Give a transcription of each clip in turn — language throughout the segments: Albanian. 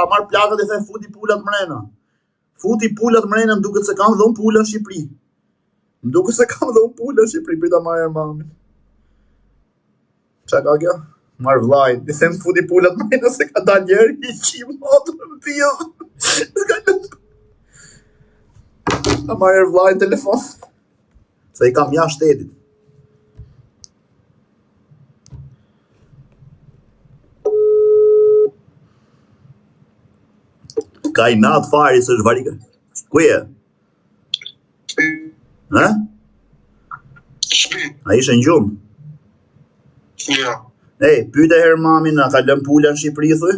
ta marr plakët e them futi pulat mrena. Futi pulat mrena, më duket se kam dhon pula në Shqipëri. Më duket se kam dhon pula në Shqipëri për ta marrë mamin. Çka ka kjo? Marr vllajin, i them futi pulat mrena se ka dalë njëri i qim motor në pijë. Ta marrë vllajin telefon. Se i kam jashtë shtetit. Ka i natë fari së është varika. Ku je? Ha? Shpi. A ishe në gjumë? Ja. Ej, pyte herë mamin, a ka lëm pula në Shqipëri, thuj?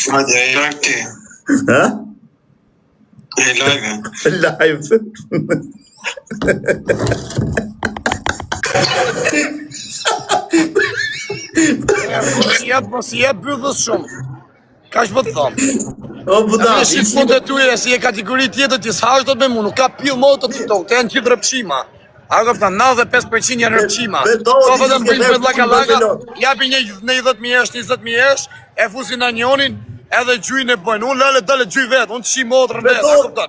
Fradja, e live ti. Ha? E live. Live. Si jep byllës shumë. Ka që më të thomë. O, buda. Në shqipun të tyre, si e kategori tjetër t'i s'hash do të me mu, nuk ka pil më të TikTok, të janë qitë rëpqima. A këpta, 95% janë rëpqima. Ka vëdëm bëjnë për laka, japi një 10.000 esh, 20.000 esh, e fusin në njonin, edhe gjujnë e bëjnë. Unë lale dale gjuj vetë, unë të shi motrën vetë, a këpta.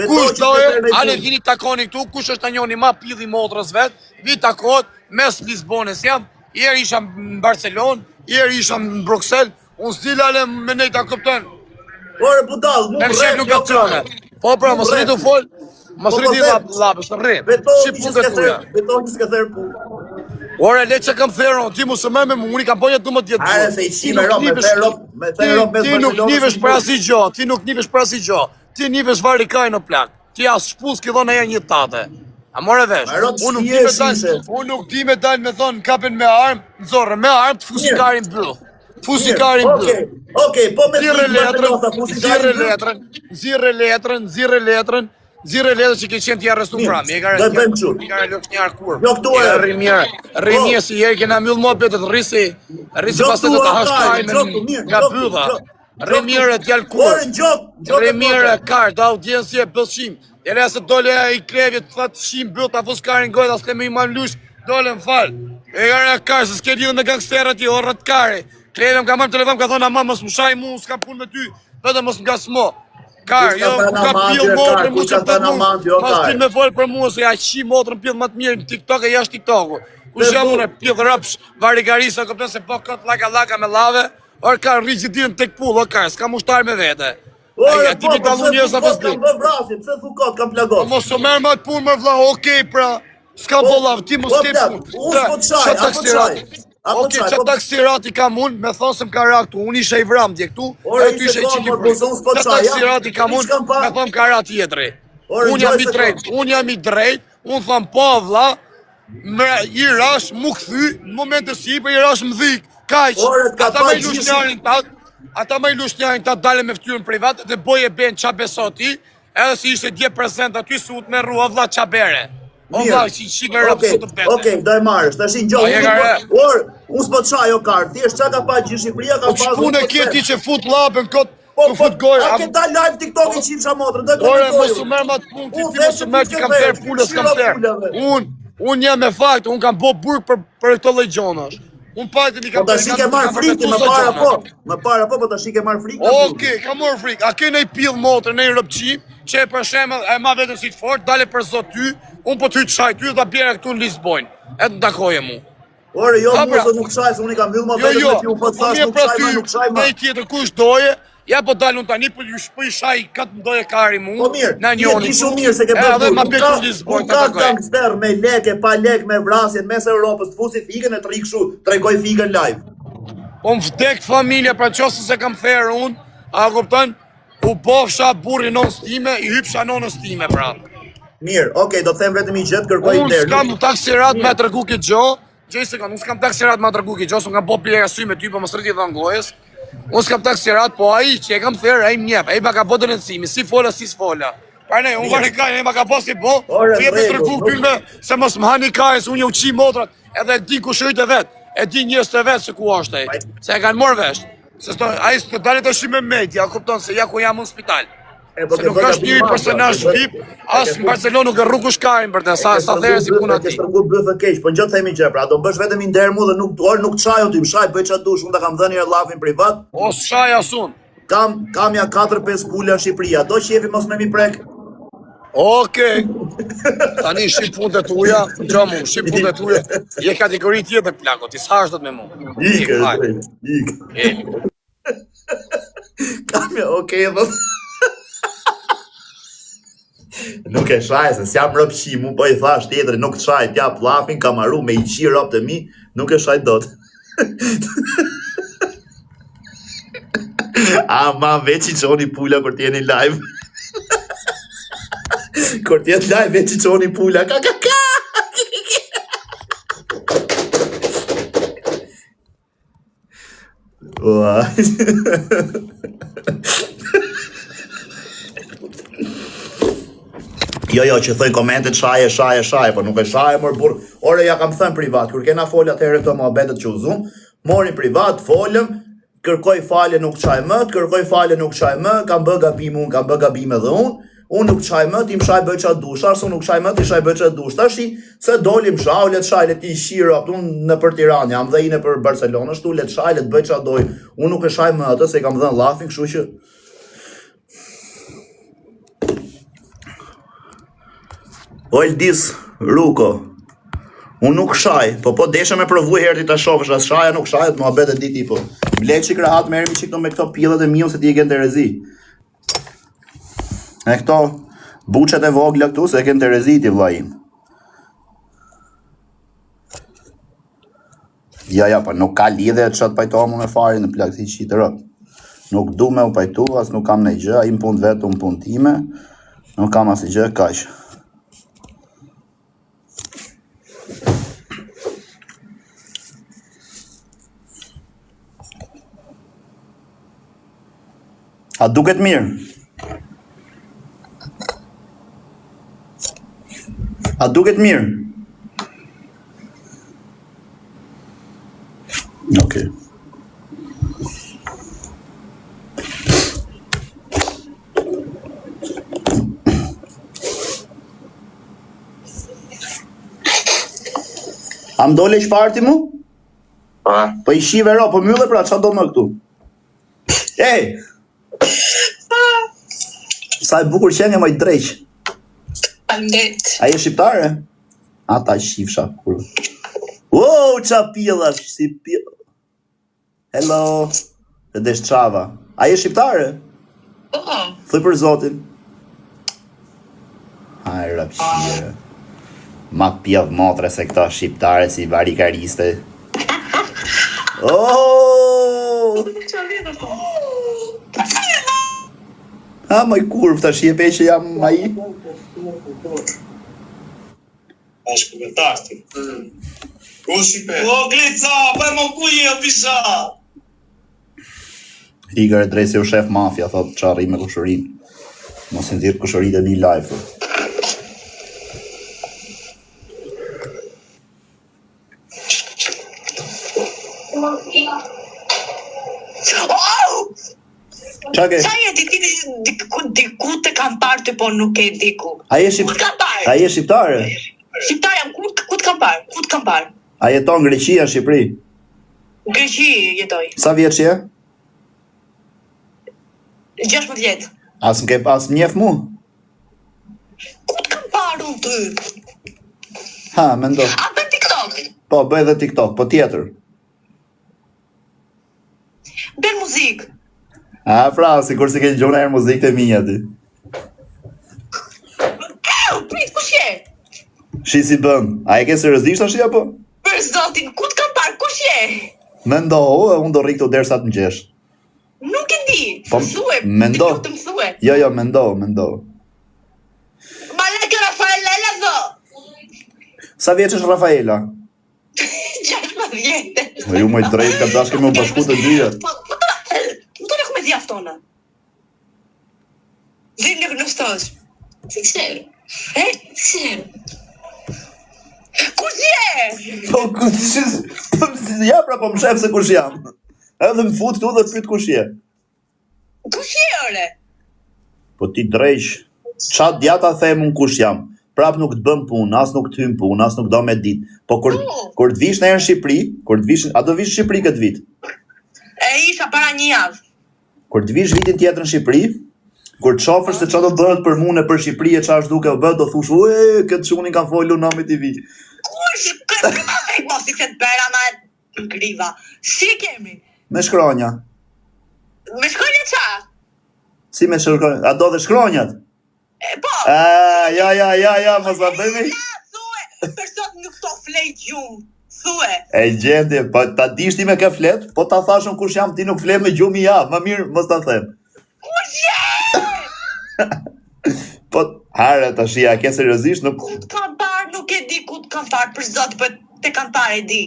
Kush dojë, ale vini takoni këtu, kush është të njoni ma pidhi motrës vetë, vi takot, mes Lisbones jam, ieri isha në Barcelon, ieri isha në Bruxelles, unë s'dilale me nejta këpten. Ore, budal, mu rrë, nuk kapcione. Po pra, mos rritu fol, mos rriti lapës, të rrë. Shqip punë të tuja. Beto një s'ka therë punë. Ore, le që kam thero, ti mu së me me mu, unë i kam bëjët 12 djetë. Are, se i qime ro, me thero mes Ti nuk nivesh për asë i gjo, ti nuk nivesh për asë i gjo. Ti nivesh vari kaj në plak. Ti as shpus ki dhona e një tate. A more vesh, unë nuk di me dalë me thonë kapen me armë, në zorë, me armë të fusikarin bëllë. Fusikarin bëllë. Okej, po me Zire letrën që ke qenë t'ja arrestu pra. Mi e ka lëk njarë kur. Rrimje si jeri kena mjullë më betet rrisi pas të të hashkajme nga bëdha. Rrimjere t'jallë kur. Rrimjere kartë, audiencje bëllshim. E le se dole i krevje të fatë shim bëllë t'a fuskarin gojë, as le me i man lush, dole më falë. E gara karë, se s'ke lidhë me gangsterët i orët kare. Krevjem ka marrë telefon, ka thonë, ama mos më shaj mu, s'ka punë me ty, vetë mos më gasmo. Karë, jo, ka pjellë motrën, mu që të mu, mas t'il me folë për mu, se ja qi motrën pjellë më të mirë në TikTok e jashtë TikToku. Ku që mune pjellë rëpsh, varigarisa, këpëtën se po këtë laka me lave, orë ka rigidirën tek pullë, o karë, s'ka mushtarë me vete. Ore, po, kam vrasim, pse thukot, kam plagot. Mos o merë ma të punë, më vla, okej, pra, s'ka bollav, ti mos ke punë. Unë s'po të shaj, apo të shaj. Oke, që taksirati kam unë, me thonë se më ka raktu, unë isha i vram dje këtu, e ty isha i qikipri. Që taksirati kam unë, me thonë ka rat jetëri. Unë jam i drejt, unë thonë po vla, i rash mu këthy, në momente si i rash më dhik, kajq, ata me i lushnjarin ta dale me ftyrën private dhe boje ben qa beso ti, edhe si ishe 10% aty su të me rrua vla qa bere. O vla, si shime rëpë su të bete. Okej, do e marrësh, të shi njohë, unë s'po të shaj o kartë, thjesht qa ka pa gjithë Shqipëria, ka pa... O që punë e kje ti që fut labën këtë, të fut gojë... A ke ta live TikTok i qimsha motrën, do e Ore, mos u merë ma të punë, ti mos u merë ti kam tërë pullës, kam tërë. Unë jam me fakt, unë kam bo burg për këto lejgjonash. Unë pajtë një kam tërë... Po të shike marë frikë, më para po të shike marë frikë. Oke, ka marë frikë, a ke nej pillë motrë, nej rëpqim, që e për shemë e ma vetën si të fort, dale për zot ty, unë po ty të shaj ty dhe bjera këtu në Lisbojnë, e të ndakoje mu. Ore, jo, mu se nuk shaj, se unë i kam mbyllë më vetën me ty, unë po të thash nuk shaj ma. Ne i tjetër kush doje, ja po dalë unë tani, po i shaj katë më doje kari mu, në njoni tu, edhe ma bjekë në Lisbojnë, të takoj. Unë ka gangster me leke, pa lek, me vrasjen, mes Europës, të fusi fikën e të rikë shu, të regoj fikën live. Po më vdek familja, pra qosë se kam therë unë, a kupton, u bofsha burri non stime, i hypsha non stime, pra. Mirë, okej, do të them vetëm i gjithë kërkoj unë s'kam taksirat me të rëgu këtë gjo, gjej sekund, unë s'kam taksirat me të rëgu këtë gjo, s'u kam po plera sy me ty, po më sëriti dhe ngojës, unë s'kam taksirat, po aji që e kam therë, aji mjep, aji ma ka po të nënsimi, si fola, si s'fola. Pa ne, unë varë kaj, aji ma ka po si bo, vjetë të rëgu këllme, se mos më hani kajës, unë jo qi motrat, edhe di ku shëjt e vetë, e di njës të vetë se ku është e, se e kanë morë vesh, se aji s'të dalit është me media, kupton se ja ku jam në spital. Se nuk është një personazh VIP, as në Barcelonë nuk e rru kush ka për të sa there si puna ti. Ke shtrënguar bëfë keq, po ngjo themi gjë, pra do bësh vetëm i nder mu dhe nuk çaj ti, mshaj bëj çfarë dush, unë ta kam dhënë llafin privat. O shaj asun. Kam ja 4-5 pula në Shqipëri, ato qefi mos më mi prek. Okej. Tani shqip punët e tuja, gjomu, shqip punët e tuja. Je kategori tjetër plako, ti s'hash dot me mu. Ik. Kam ja, okej, dhe... Nuk e shaj, se s'jam rëpqi, mu po i thash tjetëri, nuk shaj, t'ja plafin, kam arru me i qi rëp të mi, nuk e shaj dot. Ma veç i qoni pula kur t'jeni live. Kur t'jet live veç i qoni pula, ka. Jo, që thënë komentet shaje, po nuk e shaje, mërë burë. Ore, ja kam thënë privat, kur kena folë atëherë këto muhabetet që uzum, morin privat, folëm, kërkoj falje nuk qaj më, kam bë gabim unë, kam bë gabim edhe unë nuk qaj më, ti më shaj bëj qa dush, arso nuk qaj më, ti shaj bëj qa dush, tash se dolim shau, let shaj, let i shiro, unë në për Tiranë, jam dhe ine për Barcelonë, shtu let shaj, let bëj qa doj, unë nuk e shaj më atë, se kam dhënë llafin, kështu që... Oldis Ruko, unë nuk shaj, po desha me provuj herë ti ta shofësh, as shaja nuk shajet, mua bete di ti po. Blek që krahat merrmi që këto me këto pillet e miu se ti e kënë të rezi. E këto buqet e vogla këtu se e kënë të rezi ti vlla im. Ja, pa nuk ka lidhe që të pajtoha mu me fari në plak si qitë rëp. Nuk du me u pajtu, as nuk kam nej gjë, im pun vetë, unë pun time, nuk kam as i gjë, kaq. A duket mirë? A duket mirë? Okej. A më dole shparti mu? Po i shive ro, po mylle pra, qa do më këtu? Ej! Sa e bukur qenje më i dreq. Faleminderit. A je shqiptare? Ata shifsha kur. Wow, qa pillash, si pill. Hello. E desh çava. A je shqiptare? Po. Thuj për zotin. Hajë rapshire. Ma pjell motre se këta shqiptare si varikariste. Oh! Ha, maj kurv, ta shjepe që jam ma i. Ashtë këvetasti. Ku shqipe? O, Glica, për më ku je, pisha? Igor e drejse u shef mafia, thot qa rri me kushërin. Mos e ndirë kushërit e mi live. Qa ke? Qa jeti ti diku të kam parë ty, po nuk e diku. A je Shqiptare? shqiptare? Shqiptare jam, ku të kam parë? Ku të kam parë? A jeton në Greqia, në Shqipëri? Greqi jetoj. Sa vjeç je? 16 vjet. As mjef mu? Ku të kam parë unë ty? Ha, mendo. A bën TikTok? Po, bëj dhe TikTok, po tjetër. Bën muzikë. A, pra, sikur si ke gjona herë muzikë të minja ti. Prit, kush je? Shi si bën. A e ke seriozisht tash apo? Për zotin, ku të kam parë? Kush je? Mendo, unë do rri këtu derisa të ngjesh. Nuk e di. Po, Mësue. mendo. Të mësue. Jo, mendo. Malek Rafaela zo. Sa vjeç është Rafaela? 16 vjetë. Ju më drejt ka dashkë me u bashku të dyja. Më të me djaftona. Zinë në stosh. Sincero. Sincero. Kush je? Po, ja pra po më shef se kush jam. Edhe më fut këtu dhe pyet kush je. Kush je, ore? Po Po ti drejsh, qa djata them unë kush jam? Prap nuk të bëm punë, as nuk të hym punë, as nuk do me ditë. Po kur të vish në herë në Shqipëri, a do vish në Shqipëri këtë vit? E isha para një javë. Kur të vish vitin tjetër në Shqipëri, kur të shofësh se qa do bëhet për mune për Shqipëri e qa është duke o bëhet, do thush, ue, këtë që unë i kam follu namit i vi. Kush, këtë mos i këtë bera ma griva. Si kemi? Me shkronja. Me shkronja qa? Si me shkronja? A do dhe shkronjat? Po. Ja, mos a bëjme. Thue, për sot nuk to flej gjumë. Thue. E gjendje, po ta dishti me ke flet, po ta thashën kush jam ti nuk flet me gjumë ja, më mirë mos ta them. Kush je? Po, hare ta shia, ke seriozisht nuk... Ku të kam parë, nuk e di ku të kam parë, për zot, për te kam parë e di.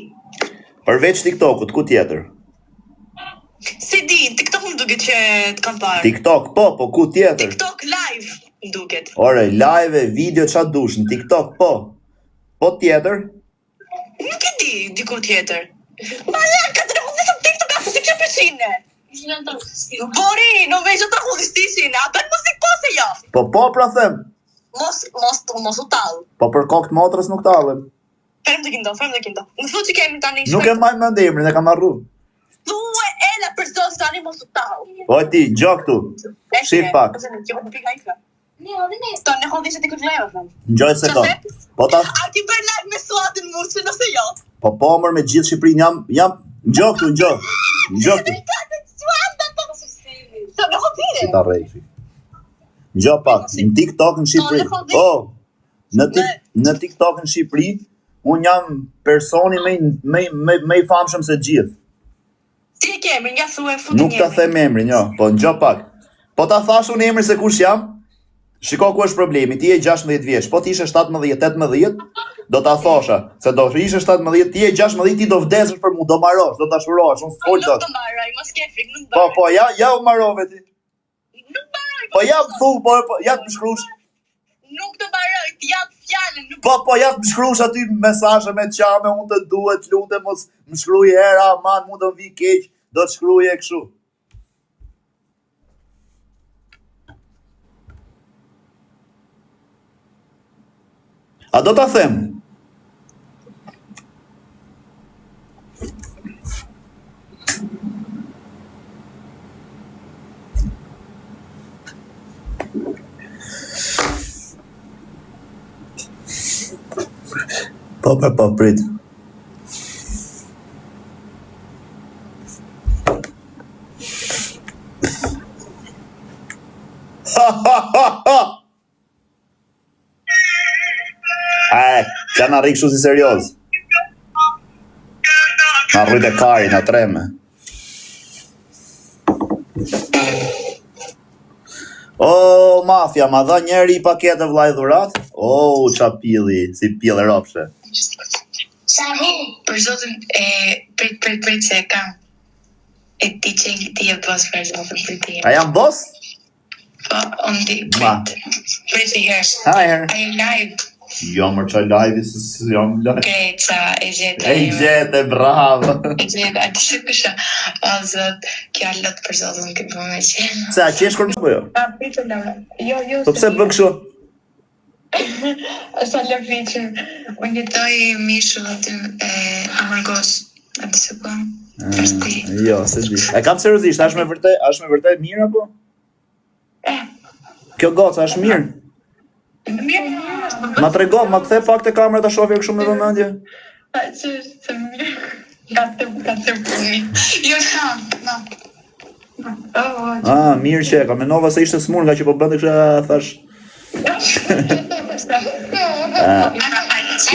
Përveç TikTokut, ku tjetër? Si di, TikTok më duket që të kam parë. TikTok, po, ku tjetër? TikTok live më duket. Ore, live, video, qa dush, në TikTok, po. Po tjetër? Nuk e di, diku tjetër. Ma ja, ka të rëhudisëm TikTok, a si që përshine? Bori, në vejqë të rëhudistishin, a bën muzik po se jo? Po, pra them. Mos u talë. Po për kokt motrës nuk talëm. Ferm dhe kindo. Në thu që kemi tani shme. Nuk e majmë më ndemrin, e kam arru. Thue ela për zos tani mos u talë. O ti, gjo këtu, shif pak. To në hodhi që ti këtë lejë, fëm. Njoj sekund. Po ta... A ti bërë live me suatin musë, nëse jo? Po mër me gjithë Shqipërin jam... Gjo këtu, gjo këtu. To në hodhire? Si ta rejshi. Gjo pak, në TikTok në Shqipëri. Po, në TikTok në Shqipëri, unë jam personi me i famshëm se gjithë. Si e kemi, nga thue futin njemi. Nuk ta them emrin, jo, po në gjo pak. Po ta thash unë emrin se kush jam, shiko ku është problemi, ti e 16 vjeç, po ti ishe 17-18, do ta thosha, se do ishe 17, ti e 16, ti do vdesësh për mu, do marosh, do ta shurosh, unë s'fol të... Nuk do maroj, mos ke frik, nuk maroj. Po, ja u marove ti. Nuk maroj. Po ja thu, ja të më shkrush. Nuk do maroj, ti jap fjallën, nuk... Po ja të më shkrush aty mesazhe me qame, unë të duhet, lutem, mos më shkruj hera, man, mu do vi keq, do të shkruj e kështu. A do ta them? Po, prit. Qa na rikë shu si serios. Na rrujt e kari, na treme. O, mafja, ma dha njeri i paketë vllai dhurat? O, qa pili, si pile ropshe. Për zotin prit se e kam. E ti që ti e bos për zotin për ti. A jam bos? Po, unë di prit. Prit i hersh. Ha, herë. A e live. Jo, mërë qaj live, si jam live. Greca, e gjete. E gjete, bravo. E gjete, a ti që kësha. O, zot, kja lot për zotin këtë për me që. Se, a qesh kërë po jo? A, pritë Laura. Jo, Po pse bën kështu? Sa le fiqën. Unë jetoj mishu aty e amërgos. A ti se po? Jo, se di. E kam seriozisht, është me vërtet mirë apo? Kjo goca është mirë. Ma trego, ma kthe pak te kamera ta shohë kështu me vëmendje. A që është mirë. Ka të puni. Jo, no. Ah, mirë që ka menova se ishte smur nga që po bënte kështu thash.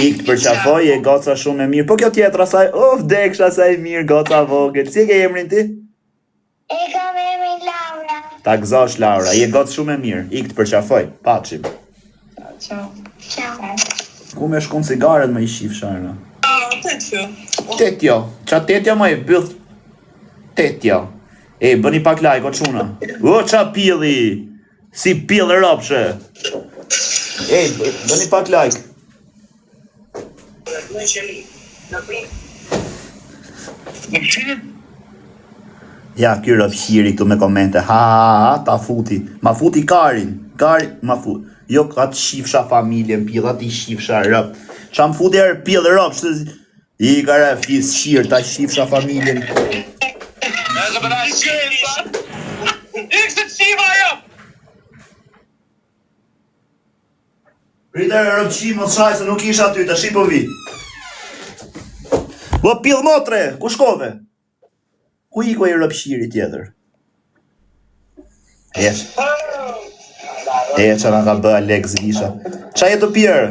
Ik për qafoj e goca shumë e mirë. Po kjo tjetra saj, vdeksha saj mirë goca vogël. Si e ke emrin ti? E kam emrin Laura. Ta gëzosh Laura, je gocë shumë e mirë. Ik të përqafoj, pachim. Ciao. Ku me shkon cigaret me i shif sharna? Tetjo. Tetjo, qa tetjo ma e bëth? Tetjo. E, bëni pak like, o quna. O, qa pili, si pili ropshe. E, bëni pak like. Ja, ky rëpshiri këtu me komente. Ha, ta futi. Ma futi Karin. Karin, ma futi. Jo, ka të shifsha familjen, pilla ti shifsha rëp. Qa më futi erë pillë rëp, që i ka re fis shirë, ta shifsha familjen. Rritër e rëpqi më të shaj, se nuk isha aty, të shqipë vi. Bo, pillë motre, ku shkove? Ku i ko i rëpshiri tjetër? Që nga ka bë Alex Visha. Qa jetë të pjerë?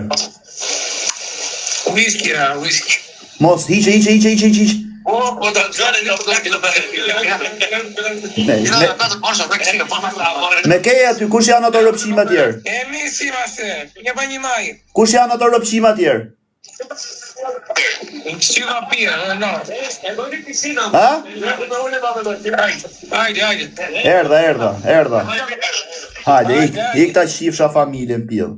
Whisky. Mos, hiqe. Po da gjare një Me keja aty, kush janë ato rëpshima tjerë? Kush janë ato rëpshima tjerë? Ha? Erdha. Hajde, ik ta shifsha familjen pjellë.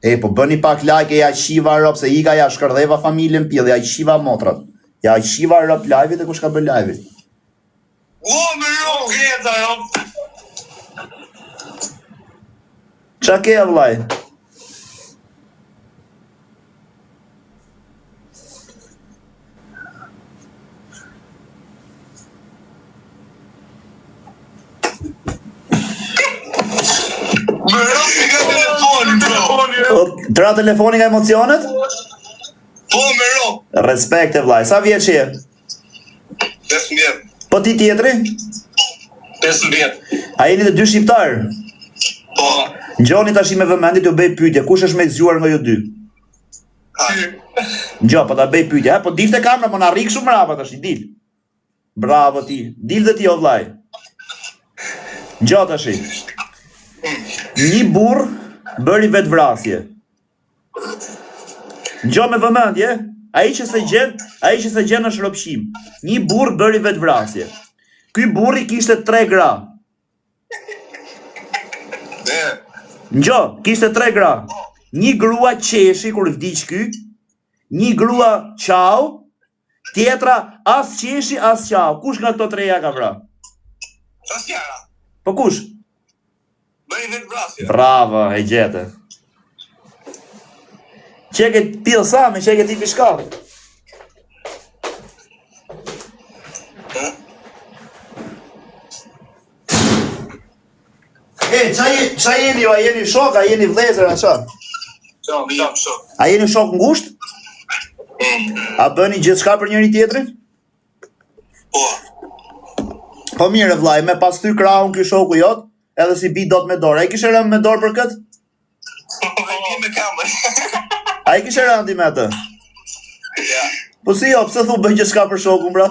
E, po bëni pak like, ja shiva rëp, se ika ja shkërdheva familjen pjellë, ja shiva motrat. Ja shiva rëp live-it e kush ka bërë live-it. me ro, greta, jo. Qa ke, vlaj? Tra telefoni nga emocionet? Po, me ro. Respekte vlaj, sa vjeç je? 15. Po ti tjetri? 15. A jeni të dy shqiptarë? Po. Ngjoni tash me vëmendje të bëj pyetje, kush është më i zgjuar nga ju dy? Ngjo, po ta bëj pyetje, po dilte kamera, po na rrik shumë brava tash, dil. Bravo ti. Dil dhe ti o vllaj. Ngjo tash. Një burr bëri vetvrasje. Ngjo me vëmendje, ai që se gjen është rrobshim. Një burr bëri vetvrasje. Ky burri kishte 3 gra. Ngjo, kishte 3 gra. Një grua qeshi kur vdiq ky, një grua qau, tjetra as qeshi as qau. Kush nga këto treja ka vra? Qasjara. Po kush? Bëri vetvrasje. Bravo, e gjete. Qeke pil sami, qeke ti pishkall. Qa jeni ju, a jeni shok, a jeni vlezër, a qa? Shok. A jeni shok ngusht? A bëni gjithë shka për njëri tjetrin? Po. Po mire vlaj, me pas ty krahun ky shoku jot, edhe si bi dot me dorë. A i kishe rëmë me dorë për këtë? Me kamër. A i kishe rëndi me të? Ja. Po si jo, pse thu bëj gjithë shka për shokun, bra?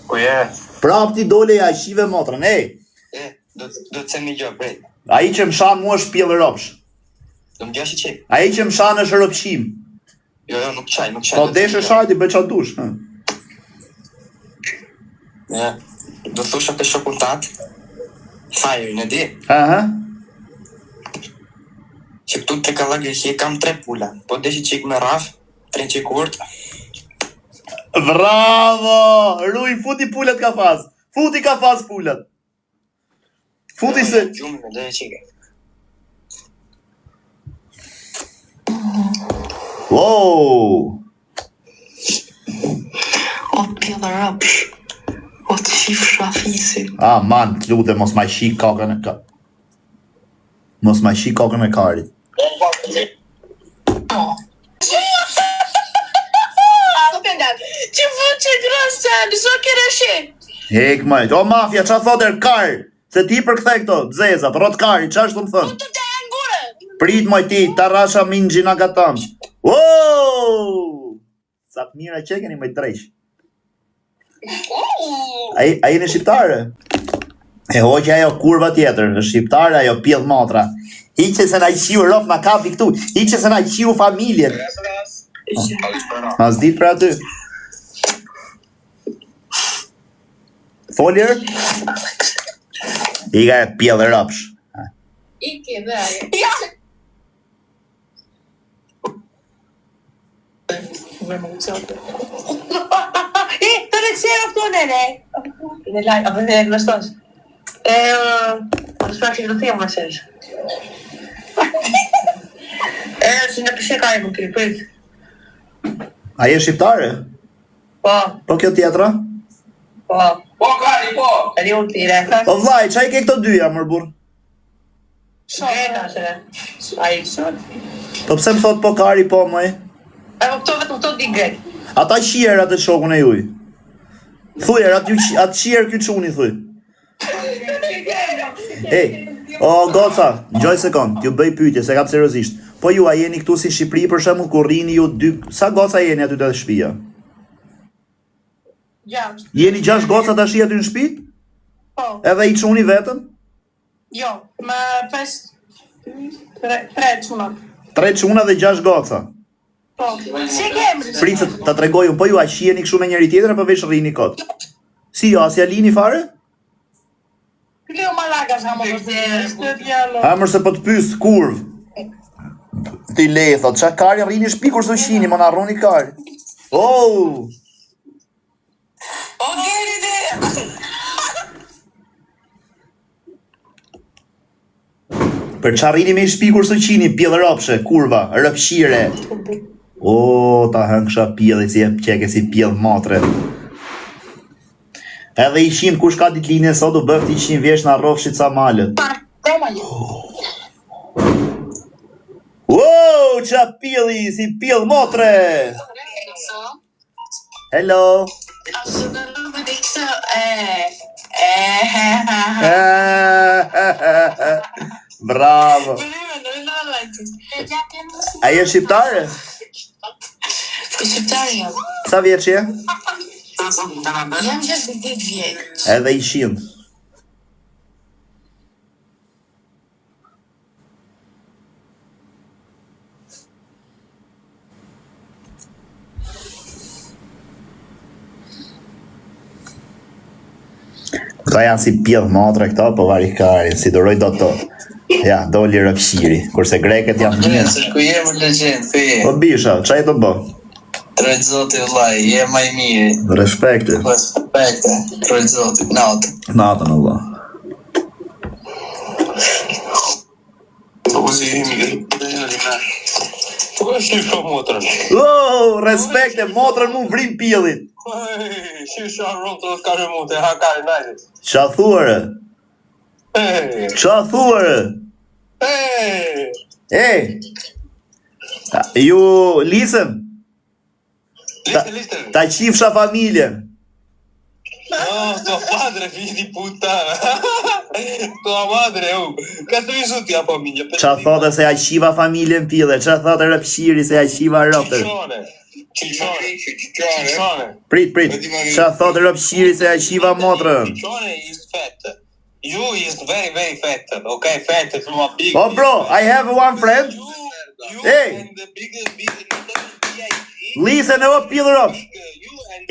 Po je. Prap ti dole ja shive motrën, Do të cemi gjë, prej. A i që më shanë mua është pjellë rëpsh. Do më gjashi qej. A i që më shanë është rëpshim. Jo, nuk qaj. Po deshe shajti, bëj qa dush. Ja, do thusha të shokun tatë, Thajerin e di, Aha. që këtu të Kallagësi kam 3 pula, po deshi qik me raf, 3 qik urt. Bravo! Ruj, futi pullet ka faz. Futi ka faz pullet. Futi se... Gjumë me dhe qike. Wow! O pjellë rëpsh, o të shifra fisi. Ah, man, të lute, mos ma shik kokën e karit. Mos ma shik kokën e karit. Që vë që grëse, nëso kere shi. Hek majt, o mafja, qa thoter kar? Se ti përkthe këto, bzezat, rot kari, qa është të më thënë? Të të e ngure. Prit moj ti, ta rasha min gjina gatam. Wow! Sa të mira që keni moj drejsh. A jeni shqiptare? E hoqja ajo kurva tjetër, në shqiptare ajo pjell motra. Hiqe se na i qiu rop na kapi këtu, hiqe se na i qiu familjen. As dit për aty. Foljer? I ka e pjellë rëpsh. Iki dhe ajo. Ja! Të reksera këto nene. Në laj, a përne në shtosh. Në shpra që të thjem mësesh. Si në pëshe ka e më kërë, prit. A je shqiptare? Po. Po kjo tjetra? Po. Po, kari, po! E di unë tire. O vlaj, qaj ke këto dyja, mër burr? Shketa, se. A i sot. Po pse më thot po kari po, mëj? E po këto vetëm këto di grek. Ata qier atë shokun e juj. Thuj, atë qier ky çuni, thuj. Ej, o goca, gjoj sekond, t'ju bëj pyetje, se kap seriozisht. Po ju a jeni këtu si Shqipëri, për shembull, kur rrini ju dy, sa goca jeni aty te shtëpia? 6. Jeni 6 goca tash aty në shtëpi? Po. Edhe i çuni vetëm? Jo, me 5 3 çuna. 3 çuna dhe 6 goca. Po. Si kemri? Pricët, ta tregoj un, po ju a qiheni kështu me njëri tjetrin apo veç rrini kot? Si jo, as ja lini fare? Leo Malaga sa më vërtet. Amër se po të pyes kurv. Ti le thot, qa kari rrini shpi kur s'u qini, më na rroni kari. Oh! O gjeri dhe! Për qa rrini me shpi kur s'u qini, pjellë ropshe, kurva, rëpshire. O, ta hënksha pjellë, si e qeke si pjellë matre. Edhe i qinë kush ka ditlinje sot u bëfti i qinë vjesh na rrofshit sa malët. Wow, qa pjellë, si pjellë motre. Hello. Bravo. A je shqiptare? Shqiptare jam. Sa vjeç je? Jam 60 vjeç. Edhe i shind. Këta janë si pjellë matre këta, po varikari, si doroj do të. Ja, doli rëpshiri, kurse greket janë mirë. Se ku je më legjend, ku je? Po bisha, qaj të bë? Trojt zoti vllai, je më i miri. Respekte. Respekte, trojt zoti, natë. Natën, Allah. Po si i mirë. Po është i motrën. Oh, respekte, motrën mu vrim pjellit. Si sharon të kare mund të hakare najtë. Qa thuare? Qa thuare? Ju lisëm? Liste. Ta qifsha familjen. No, tua madre, figli di puttana. Tua madre, ka të visu t'ja familja. Qa thote se ja qiva familjen pjelle? Qa thote rëpshiri se ja qiva rëpër? Ciccione. Prit. Qa thote rëpshiri se ja qiva motrën? Ciccione is fat. You is very, very fat. Okay, fat is my big. Oh bro, I have one friend. You Hey. and the biggest Lise në o pjellë rëpsh.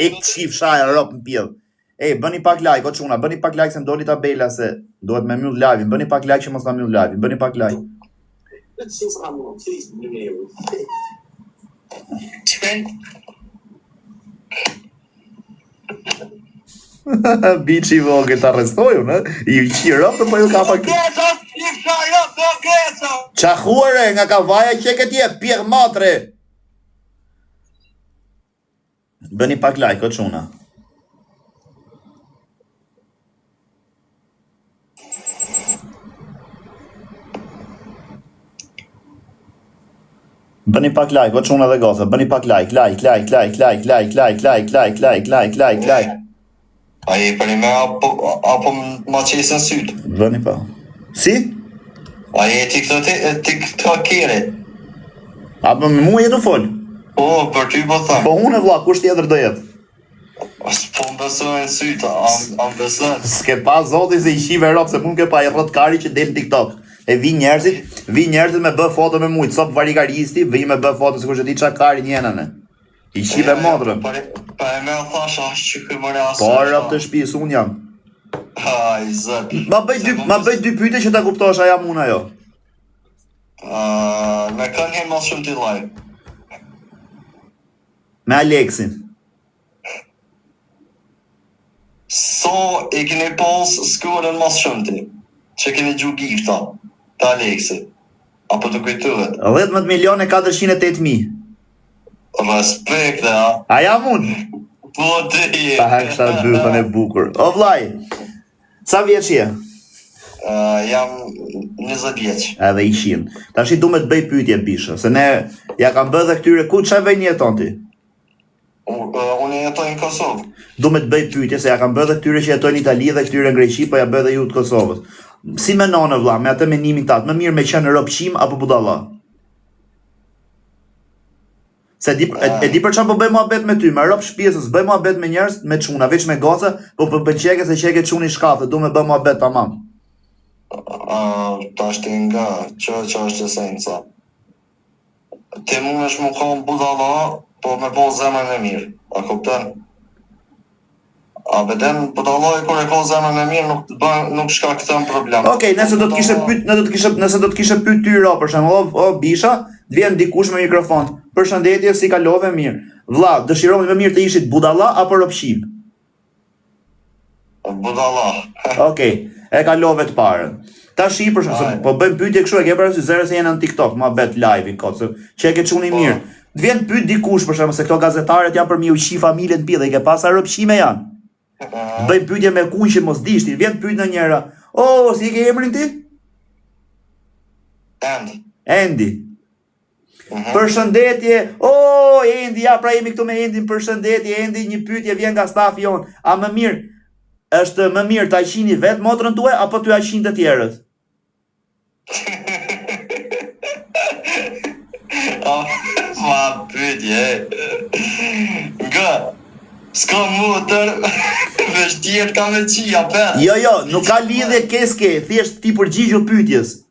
Ik qif shaja rëpë në pjellë. Ej, bëni pak like, o quna, bëni pak like se ndoli tabela se duhet me mjull live-in, bëni pak like që mos na mjull live-in, bëni pak like. Bici vogël të arrestoju, në? I qirë të po ju ka pak... Qa huare, nga ka vaja që këtje, pjeh matre! Bëni pak like, o quna. Bëni pak like, o quna dhe goza, bëni pak like. A je për me apo ma qesën sytë? Bëni pa. Si? A je tiktokere? Apo me mu jetu fol? Po, për ty po thamë. Po unë e vlla, kush tjetër do jetë? Po më besojnë sytë, am besojnë. S'ke pa zoti se i shive ropë, se mund ke pa i rrët kari që del në TikTok. E vi njerëzit me bë foto me mujtë, sop varikaristi, vi me bë foto se kush e di qa kari njenane. I shive modrën. Pa e me o thasha, që këj më reasë. Po rrëp të shpis, unë jam. Haj, zët. Ma bëj dy pyte që ta kuptosh, a jam unë ajo. Me kënë mos shumë t'i laj. Me Aleksin. So i keni pos skullën mos shumë ti, që keni gju gifta, të Aleksi. Apo të kujtuhet. 10 milione 408.000. Respekt, a? A jam unë? Po të je. Pa kështa bythën e bukur. O vlaj, sa vjeç je? Jam 20 vjeç. Edhe 100. Tash i du me të bëj pyetje bisha, se ne ja kam bë dhe këtyre ku çfarë vjen jeton ti? Unë jetoj në Kosovë. Du me të bëj pyetje se ja kam bë dhe këtyre që jetojnë në Itali dhe këtyre në Greqi, po ja bëj dhe ju të Kosovës. Si menon vlla, me atë menimin tat, më mirë me qenë robëshim apo budalla? Se e di për çfarë po bëj muhabet me ty, me rob shtëpisë, bëj muhabet me njerëz, me çuna, veç me goca, po për pëlqejë se çeke çuni shkafë, du me bë muhabet tamam. Tash ti nga, që është esenca. Ti mund është më konë budalla, po me po zemrën e mirë, a kupton? A beden budalla e kur e ka zemrën e mirë nuk shka këtë problem. Okej, nëse do të kishe pyet ty ro për shembull, o bisha, vjen dikush me mikrofon. Përshëndetje, si kalove mirë. Vlla, dëshironi më mirë të ishit budalla apo robëshim? Budalla. Okej, e kalove të parën. Tash i përshëndetje, po bëjmë pyetje kështu, e ke parasysh zero se janë në TikTok, muhabet live-in kot, që e ke çuni mirë. Të vjen pyet dikush për shembull se këto gazetarët janë për mi uqi familjen të dhe i ke pasur robëshime janë. Bëj pyetje me kunqë mos dishti, vjen pyet në njëra. Oh, si ke emrin ti? Endi. Përshëndetje. Oh, Endi, ja pra jemi këtu me Endin, përshëndetje Endi, një pyetje vjen nga stafi jon. A më mirë është më mirë ta qini vetë motrën tuaj apo ty aqin të tjerët? Ma pyetje. Nga s'ka motër, veç tjerë ka me qia, për. Jo, nuk ka lidhje keske, thjesht ti përgjigju pyetjes.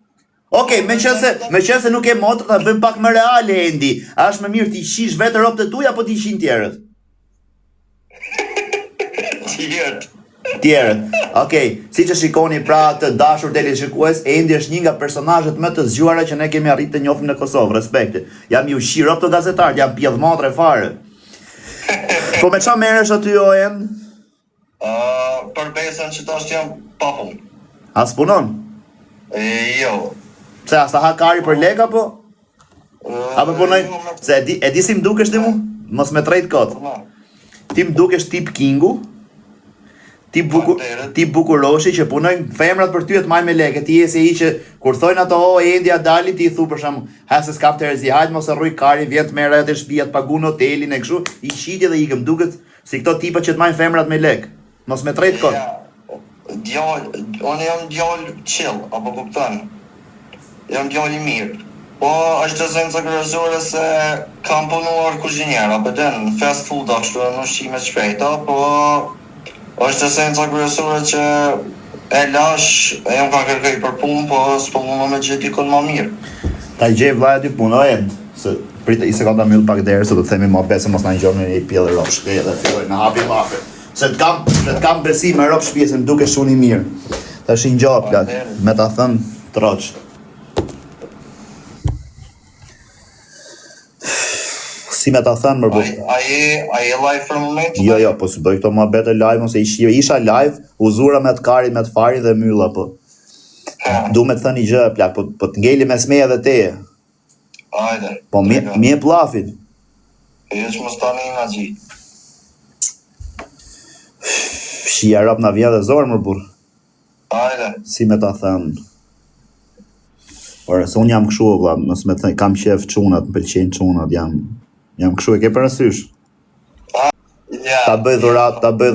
Okej, me qenë se nuk e motrë, ta bëjmë pak më reale, Endi. A është më mirë ti qish vetë ropë të tuaj apo ti qin tjerët? Tjerët. Okej, siç e shikoni pra të dashur teleshikues, Endi është një nga personazhet më të zgjuara që ne kemi arritë të njohim në Kosovë, respekte. Jam i ushqir ropë të gazetar, jam pjedh motre fare. Po me çfarë merresh aty o End? Për besën që tash jam pa punë. As punon? Jo. Pse as ta hakari për lek apo? Apo punoj? Se e di si më dukesh ti mu? Mos me trejt kot. Ti më dukesh tip Kingu. Ti bukuroshi që punojnë femrat për ty e të majnë me lek. Ti je se i që kur thojnë ato o Endja dali ti i thu për shembull, ha se s'kap Terezi, hajt mos e rruj kari, vjen të merr atë shtëpia të pagun hotelin e kështu, i qitje dhe ikëm duket si këto tipa që të majnë femrat me lek. Mos me trejt kot. Unë jam djallë chill, apo kupton? Jam djallë i mirë. Po, është esenca kryesore se kam punuar kuzhinjer, apo den fast food ashtu në ushqime të shpejta, po është esenca kryesore që e lash, e jam ka kërkej për punë, po s'po mundë me gjithë ikon ma mirë. Ta gjej vlaja ty punë, o End, se prit i sekonda myll pak derë, se do të themi muhabet se mos na ngjohemi në një pjellë rob shkëj dhe filloj në hapi mafe. Se të kam besim me rob shpjesën duke shuni mirë. Tash i ngjop plak, me ta thënë troç. Si me ta thënë më bërë. A je live për moment? Jo, po së bëj këto muhabete live, mos e isha live, uzura me të kari, me të fari dhe mylla, po. Du me të thënë një gjë, plak, po të ngeli me smeja dhe teje. Ajde. Po mi e plafit. Jo që mos tani nga gjitë. Shia rap na vjen dhe zorë më burr. Ajde. Si me ta thënë. Ora, se unë jam kështu vlla, mos më thënë kam qef çunat, më pëlqejnë çunat, jam kështu e ke parasysh. Ta bëj